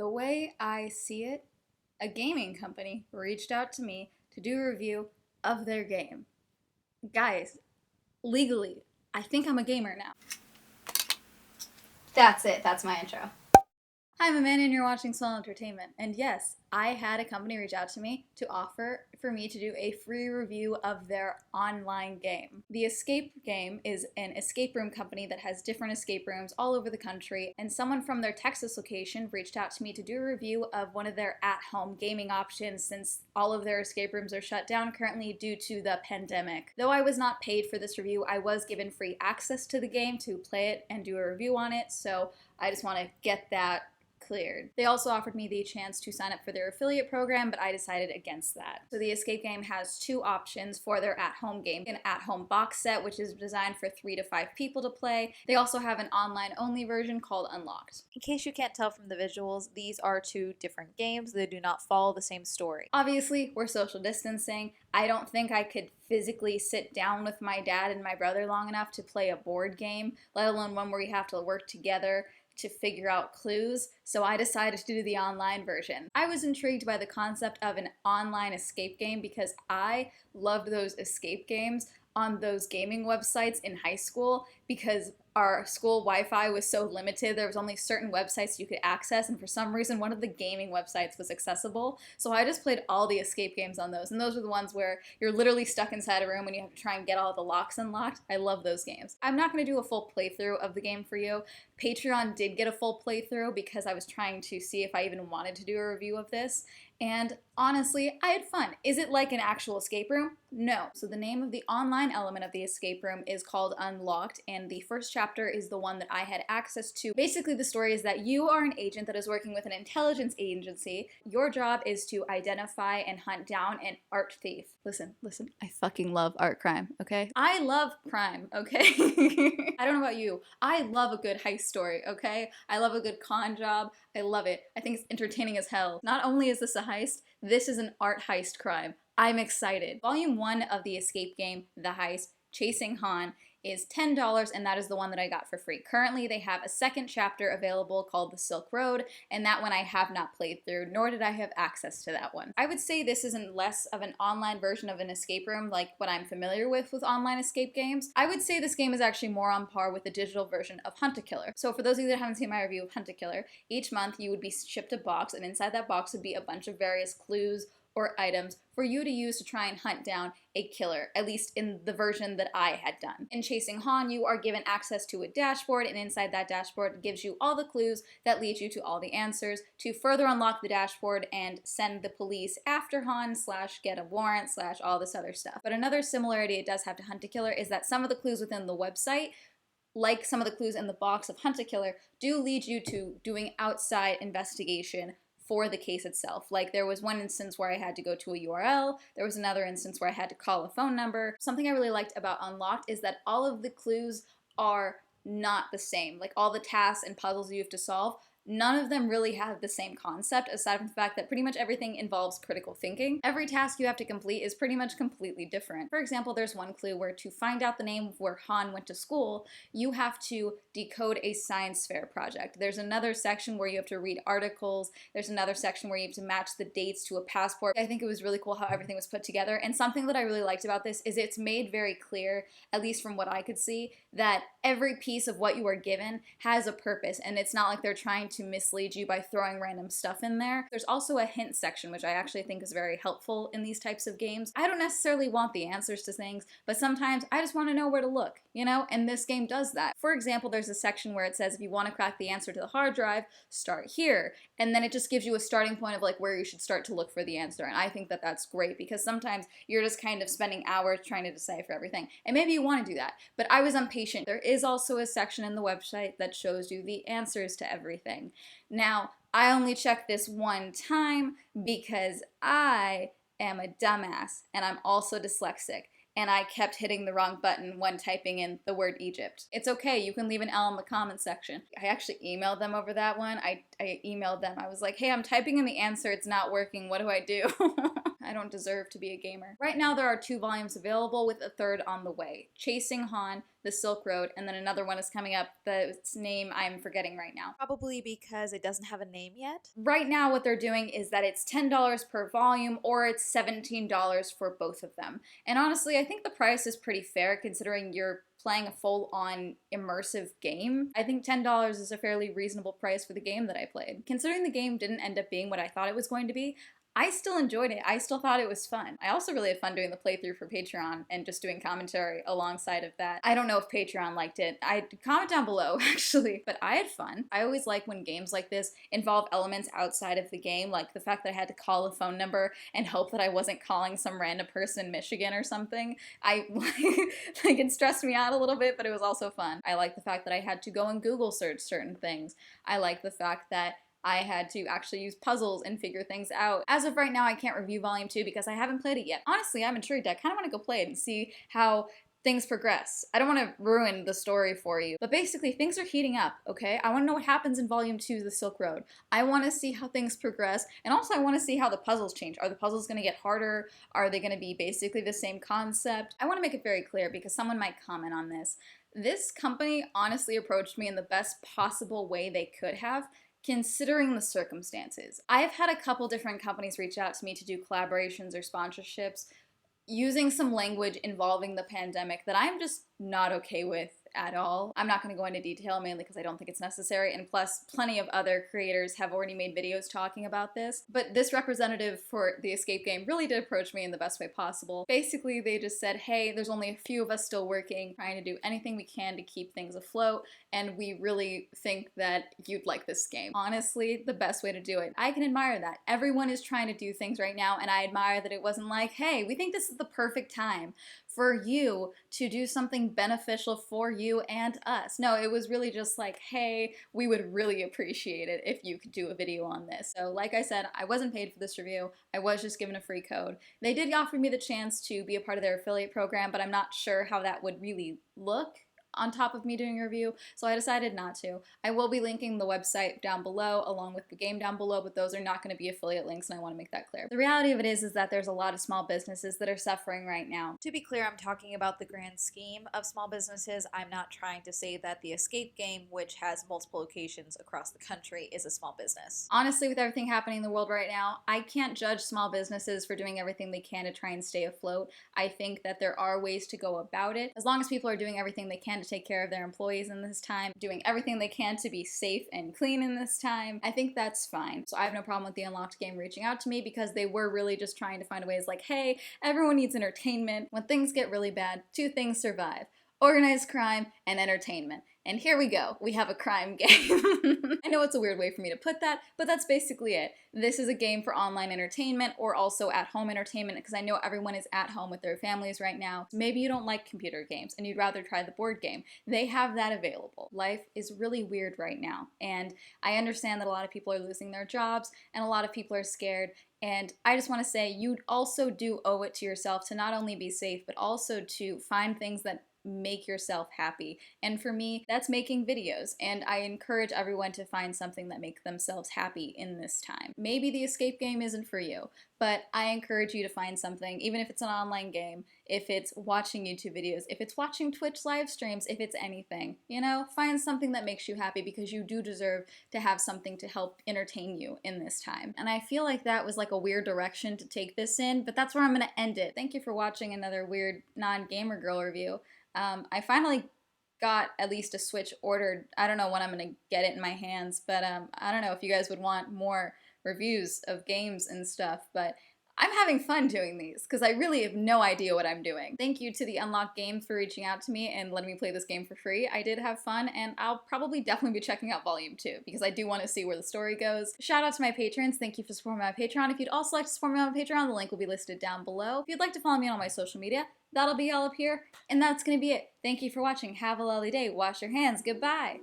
The way I see it, a gaming company reached out to me to do a review of their game. Guys, legally, I think I'm a gamer now. That's it. That's my intro. Hi, I'm Amanda and you're watching Swell Entertainment. And yes, I had a company reach out to me to offer for me to do a free review of their online game. The Escape game is an escape room company that has different escape rooms all over the country, and someone from their Texas location reached out to me to do a review of one of their at-home gaming options since all of their escape rooms are shut down currently due to the pandemic. Though I was not paid for this review, I was given free access to the game to play it and do a review on it, so I just want to get that cleared. They also offered me the chance to sign up for their affiliate program, but I decided against that. So the escape game has two options for their at-home game. An at-home box set, which is designed for 3 to 5 people to play. They also have an online-only version called Unlocked. In case you can't tell from the visuals, these are two different games. They do not follow the same story. Obviously, we're social distancing. I don't think I could physically sit down with my dad and my brother long enough to play a board game, let alone one where you have to work together to figure out clues, so I decided to do the online version. I was intrigued by the concept of an online escape game because I loved those escape games on those gaming websites in high school because our school Wi-Fi was so limited. There was only certain websites you could access, and for some reason one of the gaming websites was accessible. So I just played all the escape games on those, and those are the ones where you're literally stuck inside a room and you have to try and get all the locks unlocked. I love those games. I'm not going to do a full playthrough of the game for you. Patreon did get a full playthrough because I was trying to see if I even wanted to do a review of this, and honestly, I had fun. Is it like an actual escape room? No. So the name of the online element of the escape room is called Unlocked, and the first chapter is the one that I had access to. Basically, the story is that you are an agent that is working with an intelligence agency. Your job is to identify and hunt down an art thief. Listen, I fucking love art crime, okay? I love crime, okay? I don't know about you. I love a good heist story, okay? I love a good con job. I love it. I think it's entertaining as hell. Not only is this a heist, this is an art heist crime. I'm excited. Volume 1 of the escape game, The Heist, Chasing Han, is $10, and that is the one that I got for free. Currently, they have a second chapter available called The Silk Road, and that one I have not played through, nor did I have access to that one. I would say this isn't less of an online version of an escape room like what I'm familiar with online escape games. I would say this game is actually more on par with the digital version of Hunt-A-Killer. So for those of you that haven't seen my review of Hunt-A-Killer, each month you would be shipped a box, and inside that box would be a bunch of various clues or items for you to use to try and hunt down a killer, at least in the version that I had done. In Chasing Han, you are given access to a dashboard, and inside that dashboard gives you all the clues that lead you to all the answers to further unlock the dashboard and send the police after Han / get a warrant / all this other stuff. But another similarity it does have to Hunt-A-Killer is that some of the clues within the website, like some of the clues in the box of Hunt-A-Killer, do lead you to doing outside investigation for the case itself. Like there was one instance where I had to go to a URL, there was another instance where I had to call a phone number. Something I really liked about Unlocked is that all of the clues are not the same. Like all the tasks and puzzles you have to solve, none of them really have the same concept, aside from the fact that pretty much everything involves critical thinking. Every task you have to complete is pretty much completely different. For example, there's one clue where to find out the name of where Han went to school, you have to decode a science fair project. There's another section where you have to read articles. There's another section where you have to match the dates to a passport. I think it was really cool how everything was put together, and something that I really liked about this is it's made very clear, at least from what I could see, that every piece of what you are given has a purpose, and it's not like they're trying to mislead you by throwing random stuff in there. There's also a hint section, which I actually think is very helpful in these types of games. I don't necessarily want the answers to things, but sometimes I just want to know where to look, you know? And this game does that. For example, there's a section where it says if you want to crack the answer to the hard drive, start here. And then it just gives you a starting point of like where you should start to look for the answer. And I think that that's great because sometimes you're just kind of spending hours trying to decipher everything. And maybe you want to do that, but I was impatient. There is also a section in the website that shows you the answers to everything. Now, I only checked this one time because I am a dumbass and I'm also dyslexic, and I kept hitting the wrong button when typing in the word Egypt. It's okay, you can leave an L in the comment section. I actually emailed them over that one. I emailed them. I was like, hey, I'm typing in the answer, it's not working, what do I do? I don't deserve to be a gamer. Right now there are 2 volumes available with a 3rd on the way. Chasing Han, The Silk Road, and then another one is coming up. Its name I'm forgetting right now. Probably because it doesn't have a name yet. Right now what they're doing is that it's $10 per volume or it's $17 for both of them. And honestly, I think the price is pretty fair considering you're playing a full-on immersive game. I think $10 is a fairly reasonable price for the game that I played. Considering the game didn't end up being what I thought it was going to be, I still enjoyed it. I still thought it was fun. I also really had fun doing the playthrough for Patreon and just doing commentary alongside of that. I don't know if Patreon liked it. Comment down below, actually, but I had fun. I always like when games like this involve elements outside of the game, like the fact that I had to call a phone number and hope that I wasn't calling some random person in Michigan or something. It stressed me out a little bit, but it was also fun. I like the fact that I had to go and Google search certain things. I like the fact that I had to actually use puzzles and figure things out. As of right now, I can't review Volume 2 because I haven't played it yet. Honestly, I'm intrigued. I kind of want to go play it and see how things progress. I don't want to ruin the story for you, but basically things are heating up, okay? I want to know what happens in Volume 2 of the Silk Road. I want to see how things progress, and also I want to see how the puzzles change. Are the puzzles going to get harder? Are they going to be basically the same concept? I want to make it very clear because someone might comment on this. This company honestly approached me in the best possible way they could have, considering the circumstances. I've had a couple different companies reach out to me to do collaborations or sponsorships using some language involving the pandemic that I'm just not okay with at all. I'm not going to go into detail mainly because I don't think it's necessary, and plus plenty of other creators have already made videos talking about this. But this representative for the Escape game really did approach me in the best way possible. Basically, they just said, hey, there's only a few of us still working, trying to do anything we can to keep things afloat, and we really think that you'd like this game. Honestly, the best way to do it. I can admire that. Everyone is trying to do things right now, and I admire that it wasn't like, hey, we think this is the perfect time for you to do something beneficial for you and us. No, it was really just like, hey, we would really appreciate it if you could do a video on this. So like I said, I wasn't paid for this review. I was just given a free code. They did offer me the chance to be a part of their affiliate program, but I'm not sure how that would really look on top of me doing a review, so I decided not to. I will be linking the website down below along with the game down below, but those are not going to be affiliate links, and I want to make that clear. The reality of it is that there's a lot of small businesses that are suffering right now. To be clear, I'm talking about the grand scheme of small businesses. I'm not trying to say that the Escape game, which has multiple locations across the country, is a small business. Honestly, with everything happening in the world right now, I can't judge small businesses for doing everything they can to try and stay afloat. I think that there are ways to go about it. As long as people are doing everything they can to take care of their employees in this time, doing everything they can to be safe and clean in this time, I think that's fine. So I have no problem with the Unlocked game reaching out to me because they were really just trying to find ways like, hey, everyone needs entertainment. When things get really bad, 2 things survive: organized crime and entertainment. And here we go, we have a crime game. I know it's a weird way for me to put that, but that's basically it. This is a game for online entertainment or also at-home entertainment, because I know everyone is at home with their families right now. Maybe you don't like computer games and you'd rather try the board game. They have that available. Life is really weird right now, and I understand that a lot of people are losing their jobs and a lot of people are scared, and I just want to say you also do owe it to yourself to not only be safe, but also to find things that make yourself happy. And for me, that's making videos, and I encourage everyone to find something that makes themselves happy in this time. Maybe the Escape game isn't for you, but I encourage you to find something, even if it's an online game, if it's watching YouTube videos, if it's watching Twitch live streams, if it's anything, you know, find something that makes you happy, because you do deserve to have something to help entertain you in this time. And I feel like that was like a weird direction to take this in, but that's where I'm gonna end it. Thank you for watching another weird non-gamer girl review. I finally got at least a Switch ordered. I don't know when I'm gonna get it in my hands, but I don't know if you guys would want more reviews of games and stuff, but I'm having fun doing these because I really have no idea what I'm doing. Thank you to the Unlocked game for reaching out to me and letting me play this game for free. I did have fun, and I'll probably definitely be checking out Volume 2 because I do want to see where the story goes. Shout out to my patrons. Thank you for supporting my Patreon. If you'd also like to support me on Patreon, the link will be listed down below. If you'd like to follow me on all my social media, that'll be all up here, and that's gonna be it. Thank you for watching. Have a lovely day. Wash your hands. Goodbye.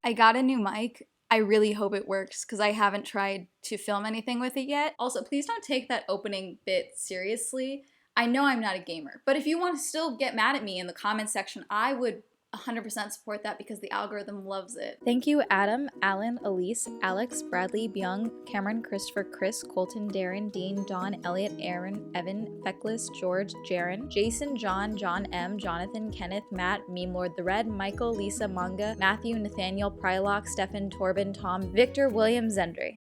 I got a new mic. I really hope it works because I haven't tried to film anything with it yet. Also, please don't take that opening bit seriously. I know I'm not a gamer, but if you want to still get mad at me in the comments section, I would 100% support that because the algorithm loves it. Thank you, Adam, Alan, Elise, Alex, Bradley, Byung, Cameron, Christopher, Chris, Colton, Darren, Dean, Don, Elliot, Aaron, Evan, Feckless, George, Jaron, Jason, John, John M, Jonathan, Kenneth, Matt, Meme Lord the Red, Michael, Lisa, Manga, Matthew, Nathaniel, Prylock, Stefan, Torben, Tom, Victor, William, Zendry.